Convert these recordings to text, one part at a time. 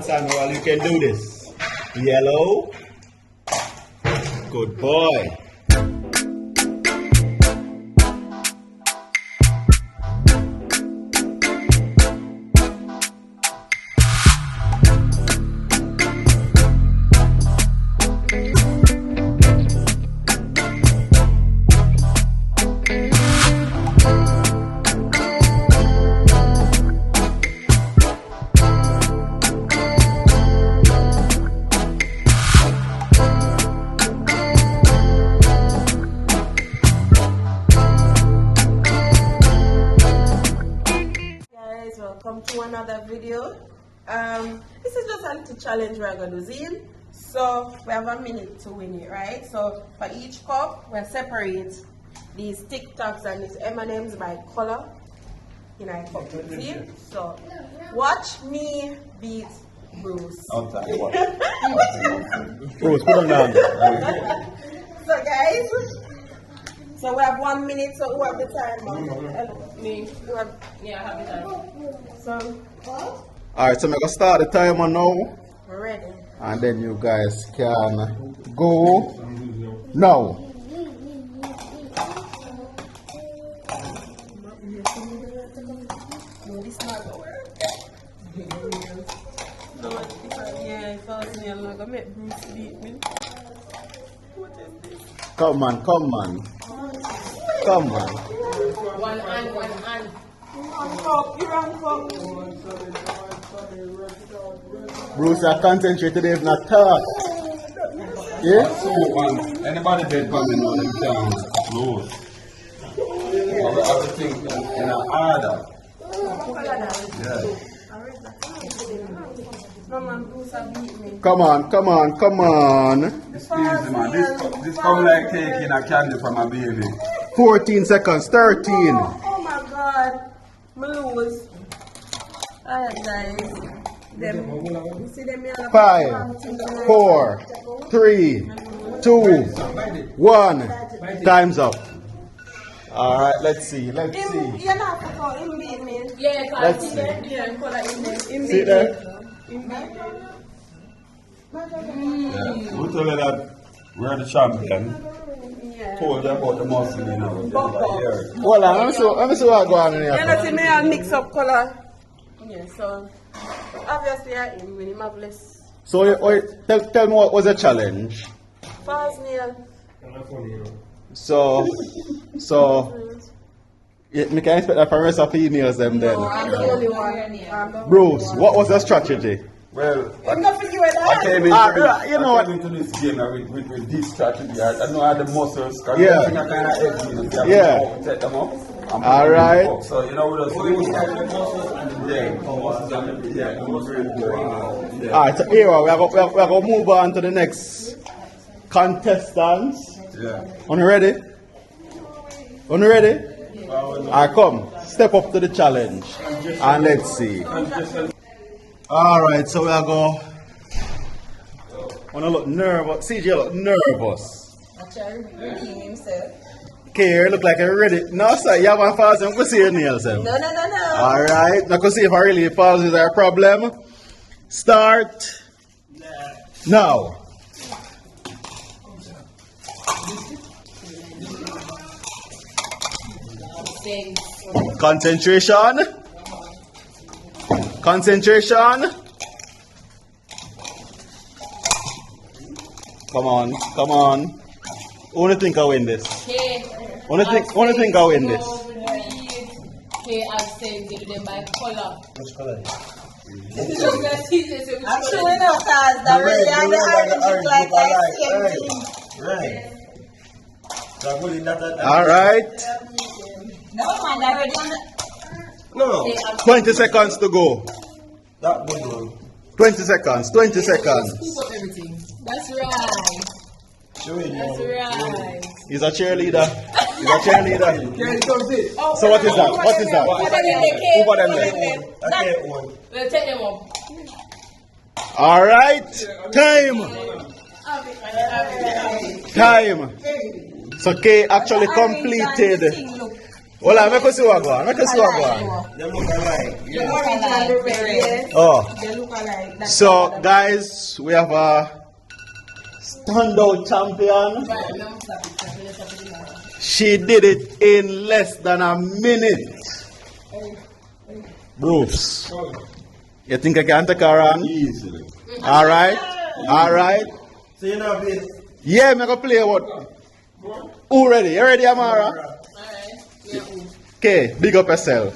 Samuel, you can do this. Yellow. Good boy. Welcome to another video. This is just a little challenge we're gonna do. See? So we have a minute to win it, right? So for each cup, we'll separate these TicTacs and these M&Ms by color in a cup. See? So watch me beat Bruce. Okay. Bruce, put him down. So guys, so we have 1 minute. So who have the time? Me. Who have? Yeah, I have the time. So. Alright, so I'm gonna start the timer now. We're ready. And then you guys can go now. No, this not gonna work. Yeah, if I was I'm not gonna make Bruce beat me. What is this? Come on, come on. Come on. One hand. You wrong cup. Bruce, I concentrate today if not talk. Yeah? Anybody that coming on them can lose. I have to think in an order. Yeah. No man, Bruce beat me. Come on, come on, come on. It's easy, man. This come like taking a candy from a baby. 14 seconds, 13. Oh my god. Me lose. Alright guys. You see them here? 5, 4, 3, 2, 1. Time's up. Alright, let's see. Let's see. You're not to call him beat me. Yeah, Let's see. Yeah, color him there. See there? Yeah. We tell you that we're the champion. Yeah. Told you about the muscle, you know. Hold on, let me see what going on You here. know, see me I'll mix up color. Yeah, so obviously I am really marvelous. So, tell me what was the challenge? False nail. So, me can expect that from the rest of females them then. No, I'm the only one. Bruce, what was the strategy? Well, I'm not for you at all. I came into, you know I came into this game with this strategy. I know I had the muscles. Cause Yeah. I kind of heavy. You know, Yeah. set them up. All right. So, you know, we just use the muscles and the muscles and the Alright, so here we are going to move on to the next contestants. Yeah. Are you ready? Are you ready? Alright, come. Step up to the challenge. And let's see. Alright, so we are going to look nervous. CJ look nervous. Actually, redeem himself. Okay, look like you're ready. No, sir, you haven't fallen. I'm going to see your nails. No. Alright, now go see if I really falls is our problem. Start now. Concentration. Concentration. Come on, come on. Only think I win this. Only think I win this. Okay, I've said give them by color. Which color? Actually, no, cause the red and the orange look like the same thing. Alright. Never mind, I already on the... No, 20 seconds to go. that big one. 20 seconds. 20 seconds. Scoop up everything. That's right. Show it, That's right. He's a cheerleader. He's a cheerleader. Yeah, it comes in. So what is that? What is that? Put them in the cake. Who got them there? I get one. We'll take them up. Alright. Time. Time. So Kay actually completed Hold on, make us see what go on. Make us see what go on. Them look alike. The orange and the red, yes. Oh. They look alike. That's So, guys, we have a standout champion. She did it in less than a minute. Bruce, you think I can take her on? Easily. Alright? Alright? So you know this. Yeah, I'm going to play what? Who ready? You ready, Amara? Okay, big up yourself.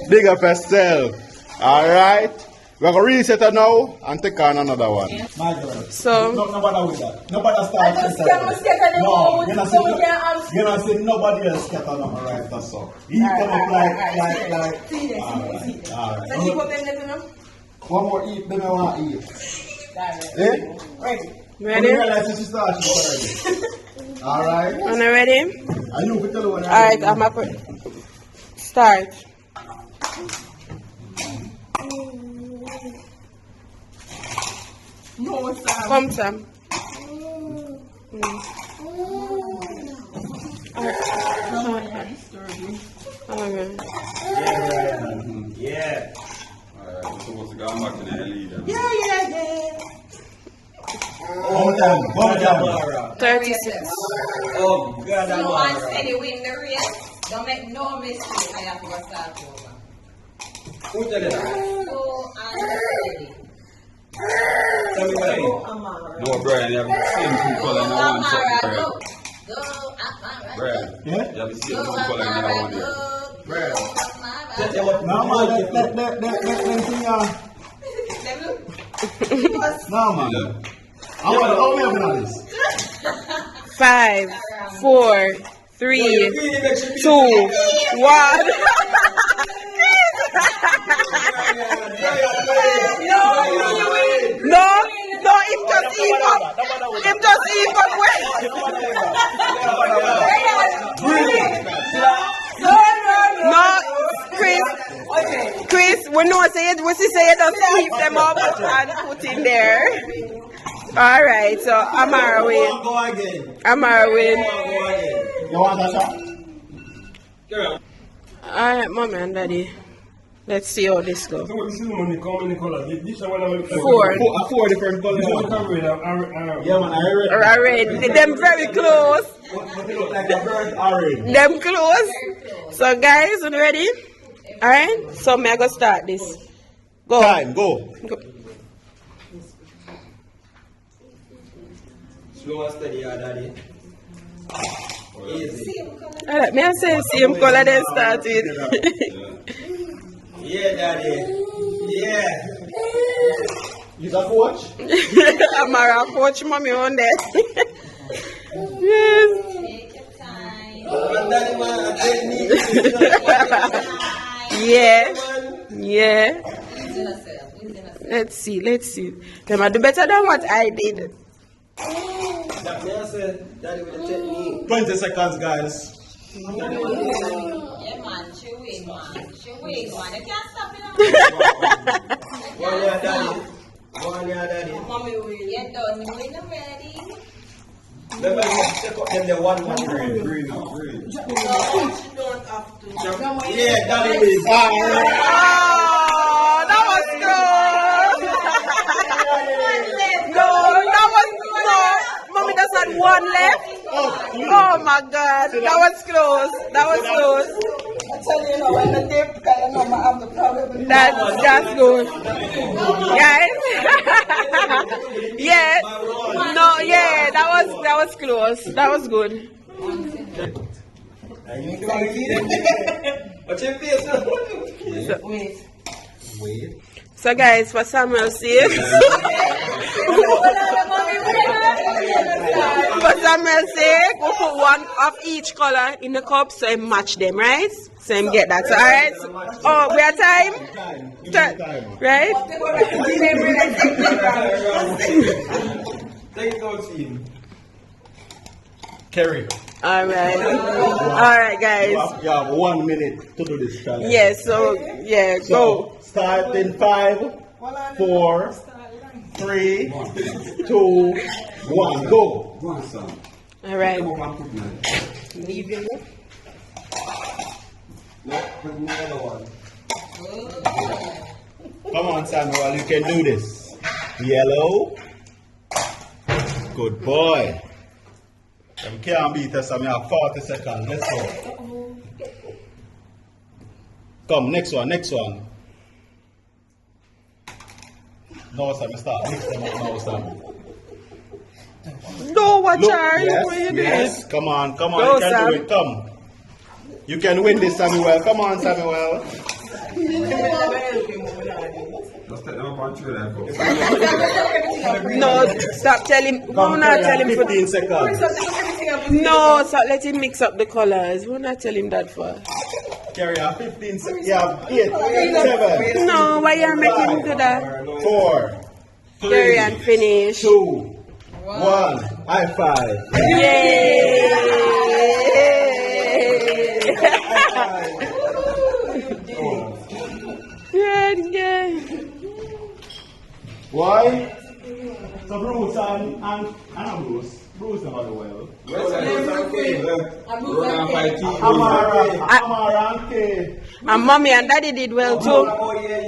Big up yourself. Alright? We're going to reset her now and take on another one. My girl. So, Nobody with that. Nobody starts. I just can't mistake on the phone, you're not so we saying, can't answer. you're not saying nobody else get on them, right? That's all. He come up like. See this, see this. Alright. So, keep up them little enough. One more eat, then I want to eat. Eh? Ready? When Ready? you realize that she started, she's already. Alright? Are you ready? I know we tell you when Alright, I'm up. Start. No, Sam. Come, Sam. Alright. Yeah. Alright, we're supposed to go back to the lead. Yeah. One time. 36. Oh, God, So once they win the race, don't make no mistake. I have to go start over. Who tell you that? So I'm ready. Tell me why. No, Brian, you have the same two color in the one shot, Brian. Go, Amara. Brian, Yeah? you have the same two color in the one here. Brad. Go, No, man, that thing, no, man. How many of this? 5, 4, 3, 2, 1. No, him just eat up. Him just eat up. No, Chris, we know say it. We say you just keep them up and put in there. All right, so Amara win. Go again. Amara win. Go again. You want that shot? All right, mommy and daddy. Let's see how this goes. So this is money, how many colors? This one I will 4. Four different colors. This one come red, Yeah, man, I heard. All right, them very close. What it look like a bird orange. Them close. So guys, you ready? All right. So me I go start this. Go. Time, go. Go. Slow and steady, yeah, daddy. Easy. All right, me I say same color then start with. Yeah, daddy. Yeah. You got watch? Amara coach mommy on there. Yes. Take your time. Daddy, man, I tell me. Yeah. Yeah. Easy yourself. Easy yourself. Let's see. Them I do better than what I did. That me I said, daddy with the technique. 20 seconds, guys. Yeah, man. She win, man. She win, man. You can't stop it. One year, daddy. One year, daddy. Mommy win. You done. You win already. Let me check up them the one man green. Green now, green. You don't have to. Yeah, daddy wins. Oh, that was good. No, that was no. Mommy does not one left. Oh my God, that was close. That was close. I tell you, when the dip, I have the problem with That's good, guys. Yeah, no, yeah, that was close. That was good. What's your face? So guys, for Samuel's sake, for Samuel's sake, we put one of each color in the cup so he match them, right? So him get that. So alright. Oh, we are time? Right? Take it out, team. Kerry. Alright, guys. You have 1 minute to do this challenge. Yeah, so yeah, go. Start in 5, 4, 3, 2, 1, go. Go on, son. Alright. Come up and put me. Leave him. Come on, Samuel, you can do this. Yellow. Good boy. You can't beat us, I have 40 seconds. Let's go. Come, next one. No, Sam, start. Mix them up now, Sam. No, watch Look, her. Look what you doing. yes. Come on. Go, You can Sam. do it. Come. You can win this, Samuel. Come on, Samuel. Just take them up and throw them. No, stop telling. We're not tell him for 15 seconds. No, stop let him mix up the colors. We're not tell him that for. Carry on 15 seconds. Yeah, 8, 7, No, why you making him do that? 4, Carry and finish. 2, 1. High five. Yay! Yeah. Why? So Bruce and Bruce. Bruce never do well. Amara and Kay. And mommy and daddy did well too.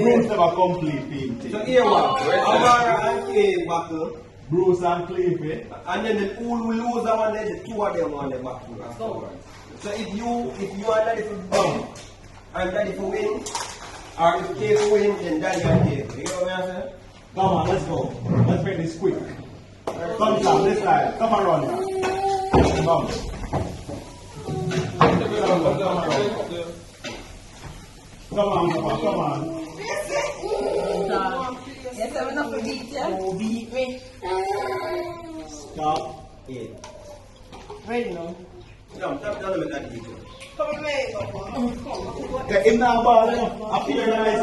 Bruce never complete painting. So here what? Amara and Kay battle. Bruce and Cleave. And then who will lose that one, then the two of them on the battle afterwards. So if you and daddy for win, and daddy for win, or if Kay for win, then daddy and Kay. You know what I'm saying? Come on, let's go. Let's make this quick. Come down, this side. Come around now. Come. Come on. Yes, I'm not going to beat you. Who beat me? Stop it. Ready now. No, stop telling me that beat you. Come on, Okay, in that ball, appear nice.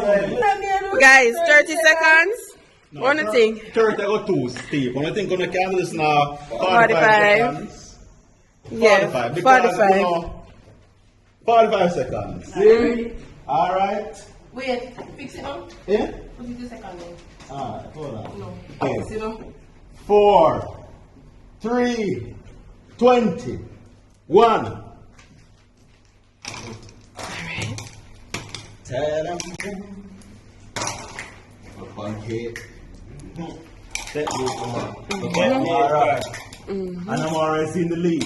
Guys, 30 seconds. One thing. 30 or 2, Steve. When I think on the candles now, 45. 45 seconds. Yeah, 45. 45 seconds. Alright. Wait, fix it now. Yeah? Put it 2 seconds now. Alright, hold on. No. Okay. Fix it now. 4, 3, 20, 1. Alright. And I'm already in the lead.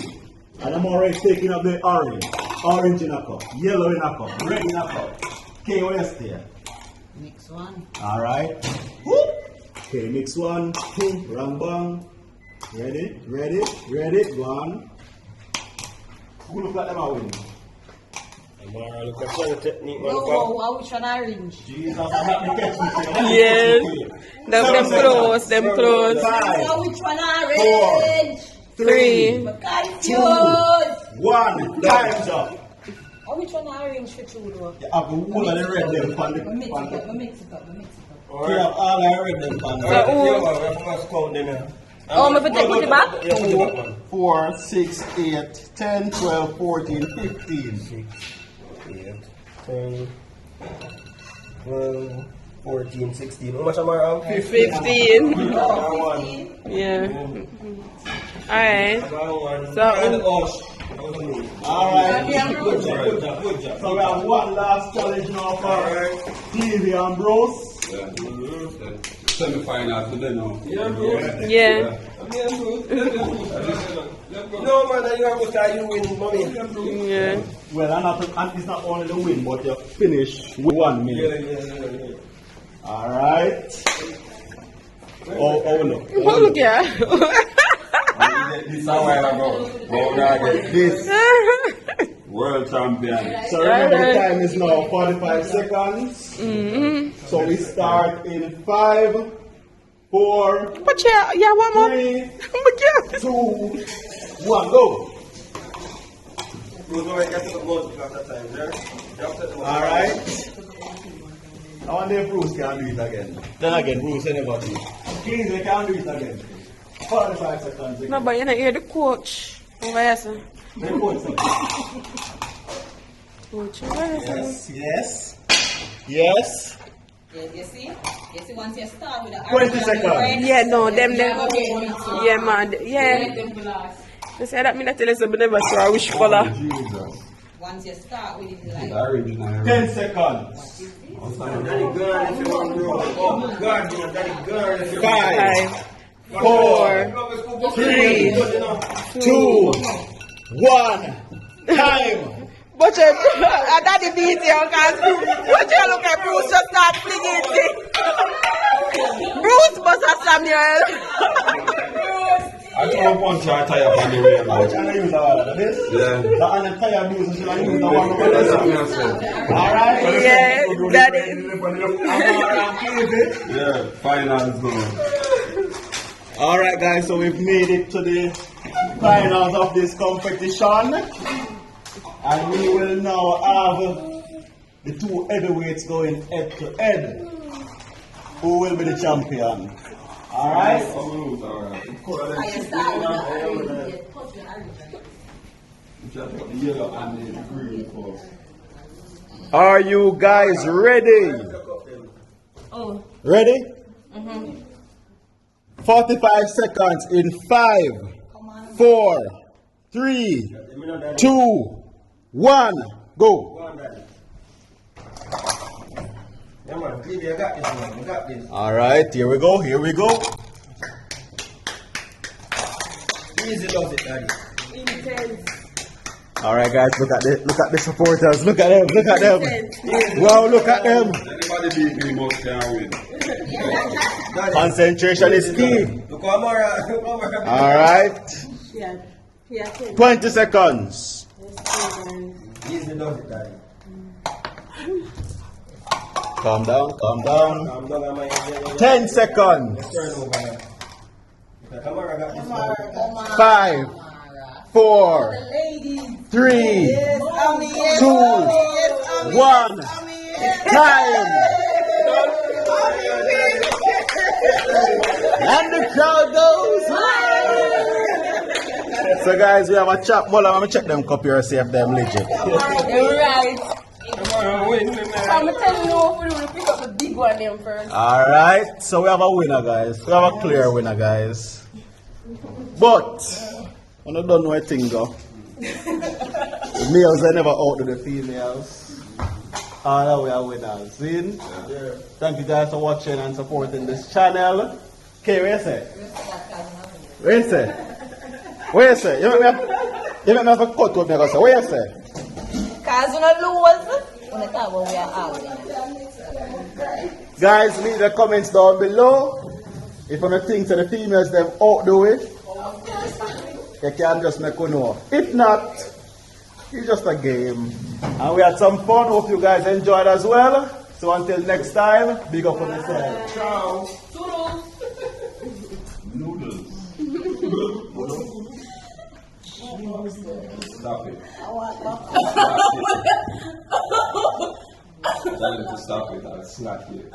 And I'm already taking up the orange. Orange in a cup, yellow in a cup, red in a cup. KOS there. Next one. Alright. Okay, next one. Rang bang. Ready? Go on. Who look like them are winning? Look at the technique, man. No, which one orange? Jesus, I'm not the catch me. Yes. Them close. 5, Which one orange? 3, Confused. 1. Time's up. Oh, which one orange for two though? I have all of the red them on the We mix it up. You have all the red them on the Oh, me put it back? 4, 6, 8, 10, 12, 14, 15. 10, 12, 14, 16. How much am I around? 15. 1. Yeah. Alright. So, Alright. Good job. So we have one last challenge now for TV and Bruce. Semi-final today now. yeah. No, man, you have to start you win, mommy. Yeah. Well, and it's not only the win, but you finish with 1 minute. Yeah. Alright. Oh, look. Oh, look, yeah. This is how I go. This. World champion. So remember the time is now 45 seconds. So we start in 5, 4, But yeah, one more. 3, But yeah. 2, 1, go. Alright. I wonder if Bruce can do it again. Then again, Bruce never do it. Kingsley can do it again. 45 seconds again. No, but you know, you're the coach. Over here, sir. Coach, over here, sir. Yes. Yes, you see once you start with the 20 seconds. Yeah, no, them. Yeah, man. Yeah. them blast. You say that me not tell you something never saw a wish color. Jesus. Once you start with it, like. The original. 10 seconds. Daddy girl, if you want to grow. Oh God, daddy girl, if you want 5, 4, 3, 2, 1. Time. But you, daddy beat you, cause but you look at Bruce just start flinging things. Bruce must have Samuel. I can't punch your tire on the way, man. Can I use that one? This? Yeah. The entire music, should I use the one? That's what I'm saying. Alright? Yeah, daddy. Yeah, finals going. Alright guys, so we've made it to the finals of this competition. And we will now have the two heavyweights going head to head. Who will be the champion? Alright? Are you guys ready? Oh. Ready? 45 seconds in 5, 4, 3, 2, 1, go. Yeah, man, baby, I got this, man. I got this. Alright, here we go, here we go. Easy does it, daddy. Alright guys, look at the supporters, look at them. Wow, look at them. Anybody beat me must can win. Daddy. Concentration is key. Look how more. Alright, Yeah. 20 seconds. Easy does it, daddy. Calm down. I'm done, I'm my 10 seconds. turn over now. Come on, I got this one. 5, 4, 3, 2, 1. Time. And the crowd goes wild. So guys, we have a chat. Well, I'm gonna check them copy or see if them legit. You're right. I'm telling you, we will pick up the big one them first. Alright, so we have a winner, guys. We have a clear winner, guys. But I don't know a thing though. The males they never outdo the females. All we are winners. See? Thank you guys for watching and supporting this channel. Okay, where you say? Where you say? Where you say? You make me have a cut with me, where you say? Cause you not lose. When I talk about we are out. Guys, leave the comments down below. If you think that the females them outdo it, you can just make you know. If not, it's just a game. And we had some fun. Hope you guys enjoyed as well. So until next time, big up on yourself. Ciao. Noodles. Stop it. Tell him to stop it, I'll slap you.